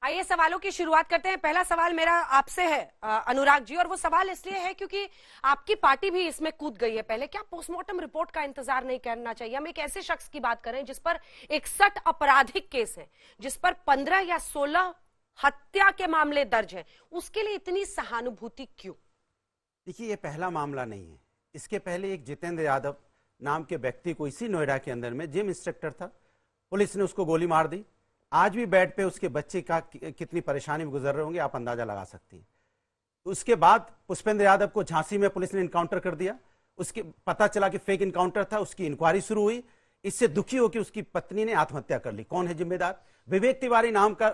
आइए सवालों की शुरुआत करते हैं। पहला सवाल मेरा आपसे है अनुराग जी, और वो सवाल इसलिए है क्योंकि आपकी पार्टी भी इसमें कूद गई है पहले। क्या पोस्टमार्टम रिपोर्ट का इंतजार नहीं करना चाहिए? हम एक ऐसे शख्स की बात करें जिस पर 61 आपराधिक केस हैं, जिस पर 15 या 16 हत्या के मामले दर्ज हैं, उसके लिए इतनी सहानुभूति क्यों? देखिए, ये पहला मामला नहीं है। इसके पहले एक जितेंद्र यादव नाम के व्यक्ति को इसी नोएडा के अंदर में जिम इंस्ट्रक्टर था, पुलिस ने उसको गोली मार दी। आज भी बेड पे उसके बच्चे का कितनी परेशानी में गुजर रहे होंगे, आप अंदाजा लगा सकती हैं। उसके बाद पुष्पेंद्र यादव को झांसी में पुलिस ने इनकाउंटर कर दिया। उसके पता चला कि फेक इनकाउंटर था, उसकी इंक्वायरी शुरू हुई। इससे दुखी होकर उसकी पत्नी ने आत्महत्या कर ली। कौन है जिम्मेदार? विवेक तिवारी नाम का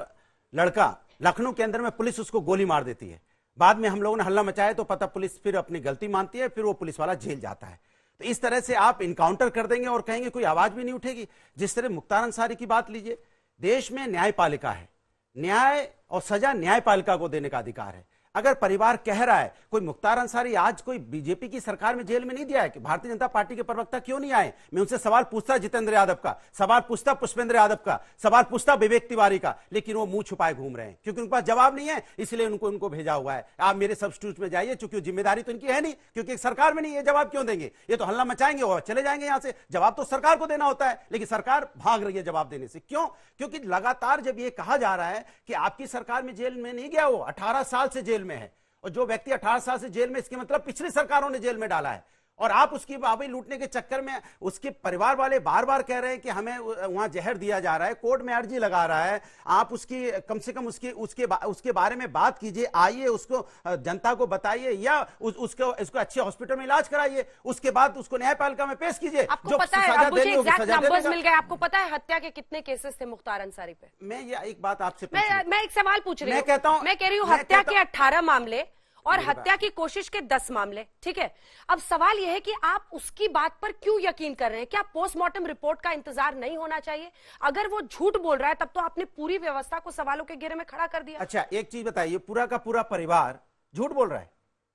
लड़का, लखनऊ के अंदर में पुलिस उसको गोली मार देती है। बाद में हम लोगों ने हल्ला मचाया तो पता पुलिस फिर अपनी गलती मानती है, फिर वो पुलिस वाला जेल जाता है। तो इस तरह से आप इनकाउंटर कर देंगे और कहेंगे कोई आवाज भी नहीं उठेगी। जिस तरह मुख्तार अंसारी की बात लीजिए, देश में न्यायपालिका है, न्याय और सजा न्यायपालिका को देने का अधिकार है। अगर परिवार कह रहा है, कोई मुख्तार अंसारी आज कोई बीजेपी की सरकार में जेल में नहीं दिया है कि भारतीय जनता पार्टी के प्रवक्ता क्यों नहीं आए? मैं उनसे सवाल पूछता जितेंद्र यादव का, सवाल पूछता पुष्पेंद्र यादव का, सवाल पूछता विवेक तिवारी का, लेकिन वो मुंह छुपाए घूम रहे हैं क्योंकि उनके पास जवाब नहीं है। इसलिए उनको भेजा हुआ है, आप मेरे सब्स्टिट्यूट में जाइए, क्योंकि जिम्मेदारी तो इनकी है नहीं, क्योंकि सरकार में नहीं है। जवाब क्यों देंगे? ये तो हल्ला मचाएंगे और चले जाएंगे यहां से। जवाब तो सरकार को देना होता है, लेकिन सरकार भाग रही है जवाब देने से। क्यों? क्योंकि लगातार जब ये कहा जा रहा है कि आपकी सरकार में जेल में नहीं गया, वो 18 साल से जेल में है, और जो व्यक्ति 18 साल से जेल में, इसके मतलब पिछली सरकारों ने जेल में डाला है। और आप उसकी बाबी लूटने के चक्कर में उसके परिवार वाले बार बार कह रहे हैं कि हमें वहां जहर दिया जा रहा है, कोर्ट में अर्जी लगा रहा है। आप उसकी कम से कम उसके बारे में बात कीजिए, आइए उसको जनता को बताइए, या उसको अच्छे हॉस्पिटल में इलाज कराइए, उसके बाद उसको न्यायपालिका में पेश कीजिए। आपको पता है, अब मुझे एग्जैक्ट नंबर्स मिल गए। आपको पता है हत्या के कितने केसेस थे मुख्तार अंसारी पे? मैं ये एक बात आपसे मैं एक सवाल पूछ रही हूँ। मैं कह रही हूँ हत्या के 18 मामले और हत्या की कोशिश के 10 मामले, ठीक है। अब सवाल यह है कि आप उसकी बात पर क्यों यकीन कर रहे हैं? क्या पोस्टमार्टम रिपोर्ट का इंतजार नहीं होना चाहिए? अगर वो झूठ बोल रहा है तब तो आपने पूरी व्यवस्था को सवालों के घेरे में खड़ा कर दिया। अच्छा, एक चीज बताइए, पूरा का पूरा परिवार झूठ बोल रहा है?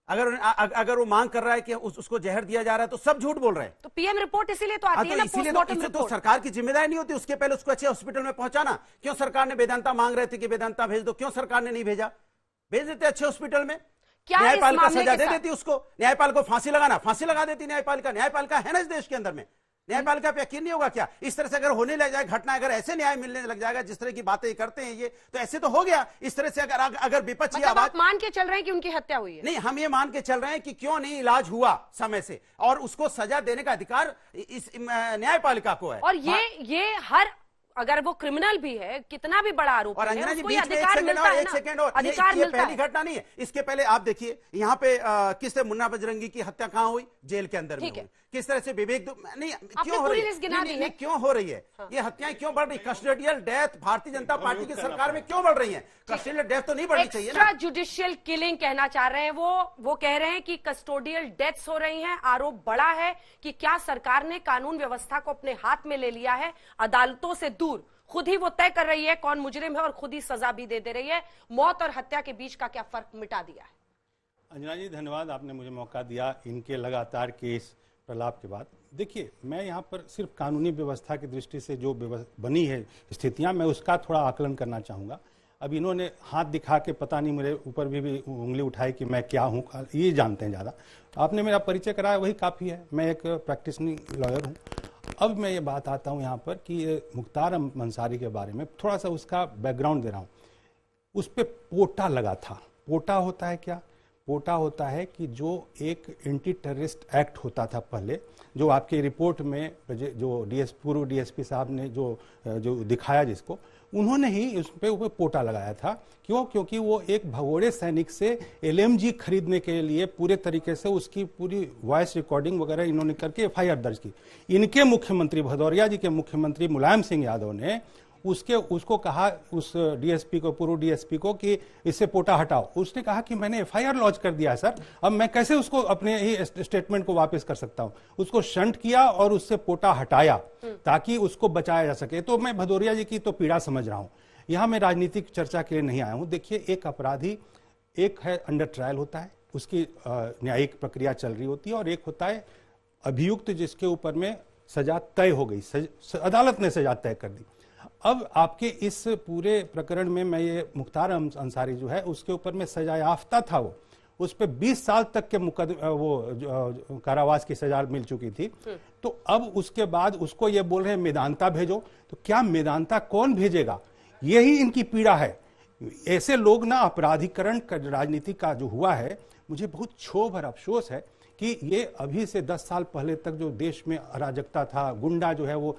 अगर वो मांग कर रहा है कि उसको जहर दिया जा रहा है तो सब झूठ बोल रहे हैं। तो पीएम रिपोर्ट इसीलिए तो आती है ना, पोस्टमार्टम रिपोर्ट। तो सरकार की जिम्मेदारी नहीं होती उसके पहले उसको अच्छे हॉस्पिटल में पहुंचाना? क्यों सरकार ने वेदांता मांग रहे थे कि वेदांता भेज दो, क्यों सरकार ने नहीं भेजा? भेज देते अच्छे हॉस्पिटल में, न्यायपालिका सजा दे देती उसको। न्यायपालिका को फांसी लगा देती न्यायपालिका है ना इस देश के अंदर में। न्यायपालिका पे यकीन नहीं होगा क्या? इस तरह से अगर होने लग जाए घटना, अगर ऐसे न्याय मिलने लग जाएगा जिस तरह की बातें करते हैं ये, तो ऐसे तो हो गया। इस तरह से अगर विपक्षी मतलब आप मान के चल रहे हैं कि उनकी हत्या हुई है? नहीं, हम ये मान के चल रहे हैं कि क्यों नहीं इलाज हुआ समय से, और उसको सजा देने का अधिकार इस न्यायपालिका को है। और ये हर, अगर वो क्रिमिनल भी है, कितना भी बड़ा आरोप और अंजना जी, बीच में एक सेकंड और अधिकार ये पहली घटना नहीं है। इसके पहले आप देखिए यहाँ पे किस तरह मुन्ना बजरंगी की हत्या कहां हुई? जेल के अंदर में हुई। किस तरह से विवेक नहीं क्यों हो रही है? क्यों हो रही है ये हत्याएं? क्यों बढ़ रही? Custodial death Bharatiya Janata party की सरकार में क्यों बढ़ रही है? कस्टोडियल डेथ तो नहीं बढ़नी चाहिए ना। जुडिशियल किलिंग कहना चाह रहे हैं वो कह रहे हैं कि कस्टोडियल डेथ्स हो रही हैं। आरोप बड़ा है कि क्या सरकार ने कानून व्यवस्था को अपने हाथ में ले लिया है, अदालतों से दूर खुद ही वो तय कर रही है कौन मुजरिम है और खुद ही सजा भी दे रही है। मौत और हत्या के बीच का क्या फर्क मिटा दिया है? अंजना जी, धन्यवाद, आपने मुझे मौका दिया इनके लगातार केस प्रलाप के बाद। देखिए, मैं यहाँ पर सिर्फ कानूनी व्यवस्था की दृष्टि से जो बनी है स्थितियाँ, मैं उसका थोड़ा आकलन करना चाहूँगा। अब इन्होंने हाथ दिखा के पता नहीं मेरे ऊपर भी उंगली उठाई कि मैं क्या हूँ, ये जानते हैं ज़्यादा। आपने मेरा परिचय कराया, वही काफ़ी है। मैं एक प्रैक्टिशनिंग लॉयर हूँ। अब मैं ये बात आता हूँ यहाँ पर कि मुख्तार अंसारी के बारे में थोड़ा सा उसका बैकग्राउंड दे रहा हूँ। उस पर पोटा लगा था। पोटा होता है क्या? पोटा होता है कि जो एक एंटी टेररिस्ट एक्ट होता था पहले, जो आपके रिपोर्ट में जो पूर्व डीएसपी साहब ने जो दिखाया, जिसको उन्होंने ही उस पर पोटा लगाया था। क्यों? क्योंकि वो एक भगोड़े सैनिक से एलएमजी खरीदने के लिए पूरे तरीके से उसकी पूरी वॉइस रिकॉर्डिंग वगैरह इन्होंने करके एफआईआर दर्ज की। इनके मुख्यमंत्री, भदौरिया जी के मुख्यमंत्री मुलायम सिंह यादव ने उसको कहा, उस डीएसपी को, पूर्व डीएसपी को, कि इससे पोटा हटाओ। उसने कहा कि मैंने एफआईआर लॉन्च कर दिया है सर, अब मैं कैसे उसको अपने ही स्टेटमेंट को वापस कर सकता हूं? उसको शंट किया और उससे पोटा हटाया ताकि उसको बचाया जा सके। तो मैं भदौरिया जी की तो पीड़ा समझ रहा हूं। यहां मैं राजनीतिक चर्चा के लिए नहीं आया हूं। देखिए, एक अपराधी, एक है अंडर ट्रायल होता है, उसकी न्यायिक प्रक्रिया चल रही होती है, और एक होता है अभियुक्त जिसके ऊपर में सजा तय हो गई, अदालत ने सजा तय कर दी। अब आपके इस पूरे प्रकरण में मैं ये मुख्तार अंसारी जो है उसके ऊपर में सजा याफ्ता था, वो उस पे 20 साल तक के कारावास की सजा मिल चुकी थी। तो अब उसके बाद उसको ये बोल रहे हैं मेदांता भेजो, तो क्या मेदांता कौन भेजेगा? यही इनकी पीड़ा है। ऐसे लोग ना अपराधीकरण राजनीति का जो हुआ है, मुझे बहुत क्षोभ और अफसोस है कि ये अभी से 10 साल पहले तक जो देश में अराजकता था, गुंडा जो है वो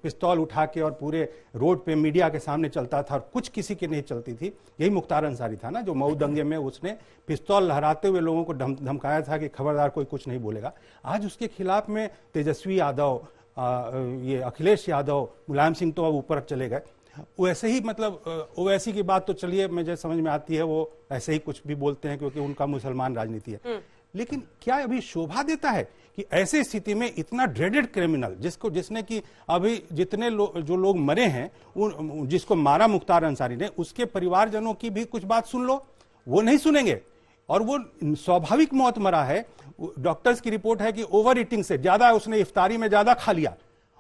पिस्तौल उठा के और पूरे रोड पे मीडिया के सामने चलता था और कुछ किसी की नहीं चलती थी, यही मुख्तार अंसारी था ना, जो मऊ दंगे में उसने पिस्तौल लहराते हुए लोगों को धमकाया था कि खबरदार कोई कुछ नहीं बोलेगा। आज उसके खिलाफ में तेजस्वी यादव, ये अखिलेश यादव, मुलायम सिंह तो अब ऊपर चले गए, वैसे ही मतलब ओवैसी की बात तो चलिए मुझे समझ में आती है, वो ऐसे ही कुछ भी बोलते हैं क्योंकि उनका मुसलमान राजनीति है। लेकिन क्या अभी शोभा देता है कि ऐसी स्थिति में इतना ड्रेडेड क्रिमिनल जिसने कि अभी जितने जो लोग मरे हैं, जिसको मारा मुख्तार अंसारी ने, उसके परिवारजनों की भी कुछ बात सुन लो, वो नहीं सुनेंगे। और वो स्वाभाविक मौत मरा है। डॉक्टर्स की रिपोर्ट है कि ओवर ईटिंग से, ज्यादा उसने इफ्तारी में ज्यादा खा लिया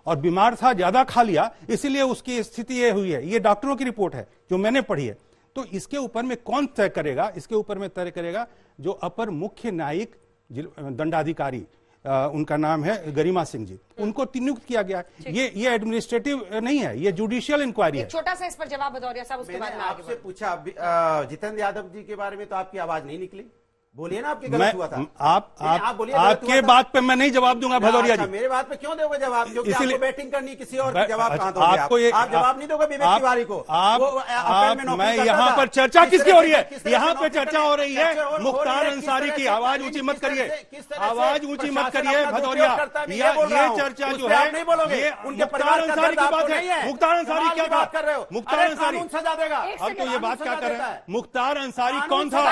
और बीमार था, ज्यादा खा लिया, इसीलिए उसकी स्थिति ये हुई है। ये डॉक्टरों की रिपोर्ट है जो मैंने पढ़ी है। तो इसके ऊपर में कौन तय करेगा? इसके ऊपर में तय करेगा जो अपर मुख्य न्यायिक दंडाधिकारी, उनका नाम है गरिमा सिंह जी, उनको नियुक्त किया गया। ये एडमिनिस्ट्रेटिव नहीं है, ये जुडिशियल इंक्वायरी है। छोटा सा इस पर जवाब भदौरिया साहब, उसके बाद मैंने आपसे पूछा जितेंद्र यादव जी के बारे में, तो आपकी आवाज नहीं निकली। बोलिए ना, आपकी गलत हुआ था। आप बोलिए, आपके बात पे मैं नहीं जवाब दूंगा भदौरिया जी। मेरे बात पे क्यों दोगे जवाब? क्योंकि आपको बैटिंग करनी, किसी और जवाब कहां दोगे? आप जवाब नहीं दोगे विवेक तिवारी को। मैं यहाँ पर चर्चा किसकी हो रही है? यहाँ पे चर्चा हो रही है मुख्तार अंसारी की। आवाज ऊंची मत करिए, आवाज ऊंची मत करिए भदौरिया। ये चर्चा जो है ये मुख्तार अंसारी की बात है। मुख्तार अंसारी क्या बात कर रहे हो? मुख्तार अंसारी सजा देगा। अब तो ये बात क्या कर रहे हैं? मुख्तार अंसारी कौन था?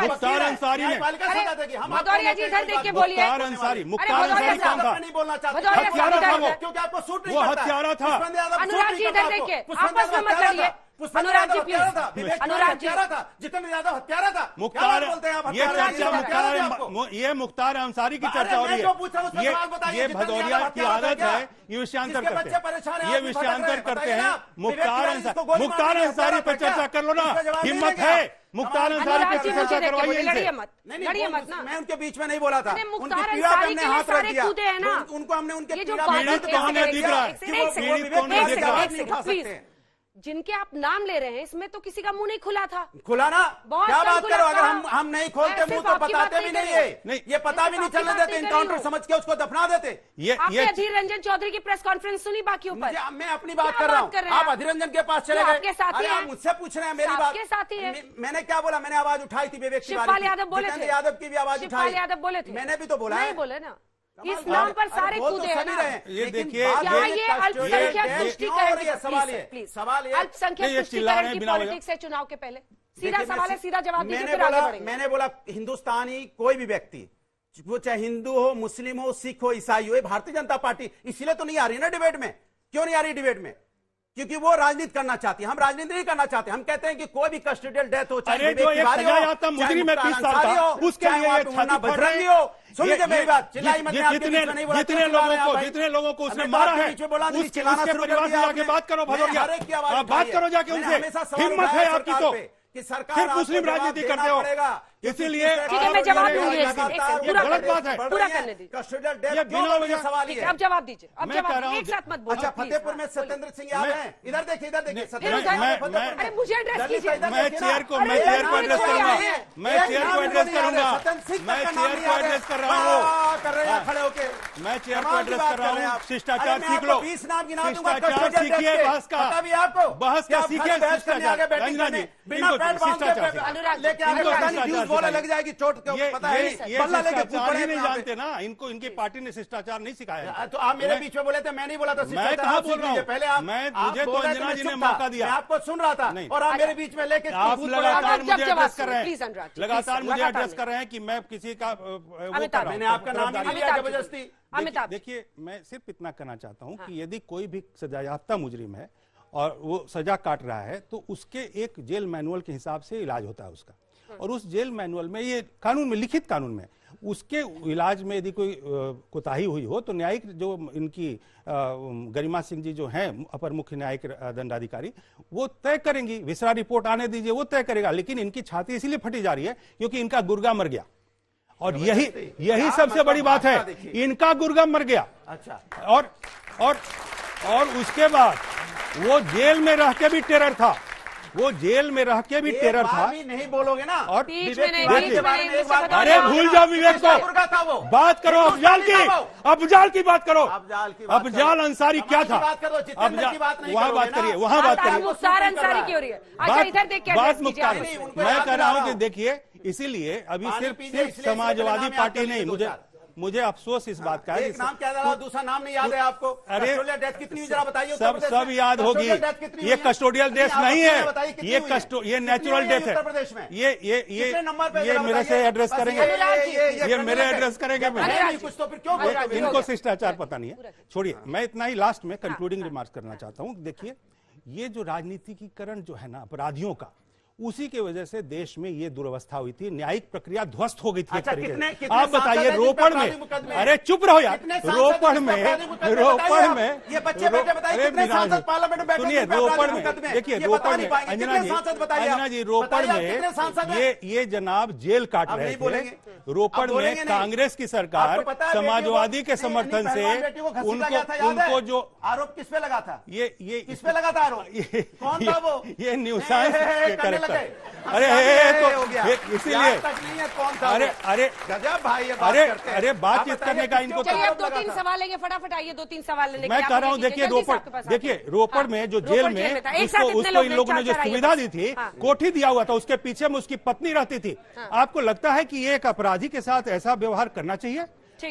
मुख्तार अंसारी ने भदौरिया जी इधर देख के बोलिए। मुख्तार अंसारी कौन था? नहीं बोलना चाहते, हत्यारा था वो, क्योंकि आपको सूट नहीं वो करता है। हत्यारा था। अनुराग जी इधर देख के, आपस में मत लड़िए। अनुराग जी प्लीज, अनुराग जी, जितेंद्र यादव हत्यारा था। मुख्तार, ये चर्चा ये मुख्तार अंसारी की चर्चा हो रही है। ये भदौरिया की आदत है, ये विषयांतर करते हैं, ये विषयांतर करते हैं। मुख्तार अंसारी पर चर्चा कर लो ना, हिम्मत है मुख्तार अंसारी पे चर्चा करवाइए। लड़िए मत, लड़िए मत ना। मैं उनके बीच में नहीं बोला था। मुख्तार अंसारी के लिए सारे कूदे हैं ना, उनको हमने उनके पीड़ित कौन है दिख रहा है? पीड़ित कौन है दिख रहा है? प्लीज, जिनके आप नाम ले रहे हैं इसमें तो किसी का मुंह नहीं खुला था। खुला ना, बहुत क्या बात खुला करो? अगर था। हम नहीं खोलते मुंह तो बताते भी नहीं है। ये पता भी नहीं चलने देते, इनकाउंटर समझ के उसको दफना देते। आपने अधीर रंजन चौधरी की प्रेस कॉन्फ्रेंस सुनी बाकियों पर? मैं अपनी बात कर रहा हूँ, आप अधीर रंजन के पास चले गए। आपके साथी हैं, आप मुझसे पूछ रहे हैं मेरी बात। आपके साथी हैं। मैंने क्या बोला? मैंने आवाज उठाई थी विवेक तिवारी शिवपाल यादव बोले थे, यादव की भी आवाज उठाई, शिवपाल यादव बोले थे, मैंने भी तो बोला नहीं बोले ना। इस नाम पर सारे कूदे हैं ना। ये देखिए, ये अल्पसंख्यक तुष्टीकरण की सवाल है, सवाल है, अल्पसंख्यक तुष्टीकरण की पॉलिटिक्स है चुनाव के पहले। सीधा सवाल है, सीधा जवाब दीजिए, फिर आगे बढ़ेंगे। मैंने बोला हिंदुस्तानी कोई भी व्यक्ति, वो चाहे हिंदू हो, मुस्लिम हो, सिख हो, ईसाई हो, भारतीय जनता पार्टी इसीलिए तो नहीं आ रही ना डिबेट में। क्यों नहीं आ रही डिबेट में? क्योंकि वो राजनीति करना चाहती है, हम राजनीति नहीं करना चाहते। हम कहते हैं कि कोई भी कस्टोडियल डेथ हो, चाहे मुजरिम में 20 साल था, उसके लिए बजरंगी हो। सुन लीजिए मेरी बात, चिल्लाई मत। जितने लोगों को उसने मारा है, उसके परिवार से जाके बात करो भदौरिया, आप बात करो जाके उनसे। हिम्मत है आपकी तो कि सरकार सिर्फ मुस्लिम राजनीति करते हो, इसीलिए ठीक है, मैं जवाब दूंगी। ये गलत बात है, पूरा करने दीजिए। ये बिना वजह सवाल ही है। अब जवाब दीजिए, अब मैं जवाब कह रहा हूं, एक साथ मत बोलो। अच्छा, फतेहपुर में सत्येंद्र सिंह यादव हैं, इधर देखिए, इधर देखिए। अरे मुझे एड्रेस कीजिए। मैं चेयर को एड्रेस करूंगा, मैं चेयर को एड्रेस करूंगा, मैं चेयर को एड्रेस कर रहा हूँ, कर रहे हैं खड़े होके। मैं चेयर को एड्रेस कर रहा हूँ। शिष्टाचार सीख लो, 20 नाम गिना दूंगा। शिष्टाचार सीखिए, बहस का बहस का सीखिए शिष्टाचार। रंजना जी, बिना पैड बांध अनुराग जी, लेके आगे बोले लग जाएगी चोट। पता है ये शिष्टाचार ही नहीं जानते ना, इनको इनकी पार्टी ने शिष्टाचार नहीं सिखाया। तो आप मेरे बीच में बोले थे, मैं नहीं बोला था। मैं कहाँ बोल रहा हूँ? पहले आप, मुझे तो अंजना जी ने मौका दिया, मैं आपको सुन रहा था और आप मेरे बीच में लेके आप लगातार मुझे एड्रेस कर रहे हैं, प्लीज अनुराग, लगातार मुझे एड्रेस कर रहे हैं कि मैं किसी का मैंने आपका नाम नहीं लिया जबरदस्ती। अमिताभ, देखिए मैं सिर्फ इतना कहना चाहता हूं कि यदि कोई भी सजायाफ्ता मुजरिम है और वो सजा काट रहा है तो उसके एक जेल मैनुअल के हिसाब से इलाज होता है उसका, और उस जेल मैनुअल में, ये कानून में, लिखित कानून में, उसके इलाज में यदि कोई कोताही हुई हो तो न्यायिक जो इनकी गरिमा सिंह जी जो हैं अपर मुख्य न्यायिक दंडाधिकारी, वो तय करेंगी। विसरा रिपोर्ट आने दीजिए, वो तय करेगा। लेकिन इनकी छाती इसलिए फटी जा रही है क्योंकि इनका गुर्गा मर गया, और यही सबसे बड़ी बात है, इनका गुर्गा मर गया। अच्छा। और उसके बाद वो जेल में रह के भी टेरर था, वो जेल में रह के भी टेरर था। नहीं बोलोगे ना, और अरे भूल जाओ विवेक को, बात करो अफजाल की, अफजाल की बात करो। अफजाल अंसारी क्या था, वहां बात करिए, वहां बात करिए। मुख्तार अंसारी की हो रही है। अच्छा, इधर देख के बात मुख्तार, मैं कह रहा हूं कि देखिए, इसीलिए अभी सिर्फ समाजवादी पार्टी नहीं, मुझे अफसोस इस बात का है। एक नाम क्या था, दूसरा नाम नहीं याद है आपको? अरे डेथ कितनी हुई जरा बताइए। सब याद होगी। ये कस्टोडियल डेथ नहीं है, ये नेचुरल डेथ है। उत्तर प्रदेश में ये मेरे से एड्रेस करेंगे, ये मेरे एड्रेस करेंगे। कुछ तो फिर क्यों इनको शिष्टाचार पता नहीं है, छोड़िए। मैं इतना ही लास्ट में कंक्लूडिंग रिमार्क्स करना चाहता हूं। देखिए, ये जो राजनीतिकीकरण जो है ना अपराधियों का, उसी की वजह से देश में ये दुर्वस्था हुई थी, न्यायिक प्रक्रिया ध्वस्त हो गई थी। अच्छा, कितने आप बताइए, रोपड़ में, अरे चुप रहो यार, रोपड़ में ये बच्चे बैठे बताइए कितने सांसद पार्लियामेंट में बैठे? सुनिए, रोपड़ में देखिए, रोपड़ में अंजना जी रोपड़ में ये जनाब जेल काट रहे थे। रोपड़ में कांग्रेस की सरकार समाजवादी के समर्थन से उनको जो आरोप किस पे लगा था, ये किस पे लगा था आरोप, कौन था वो? ये न्यूज साइंस। अरे इसीलिए कौन था? अरे बातचीत करने का इनको। चलिए, अब 2-3 सवाल लेंगे, फटाफट आइए, 2-3 सवाल लेंगे। मैं कह रहा हूं, देखिए रोपड़ में जो जेल में उसको इन लोगों ने जो सुविधा दी थी, कोठी दिया हुआ था, उसके पीछे में उसकी पत्नी रहती थी। आपको लगता है कि ये एक अपराधी के साथ ऐसा व्यवहार करना चाहिए?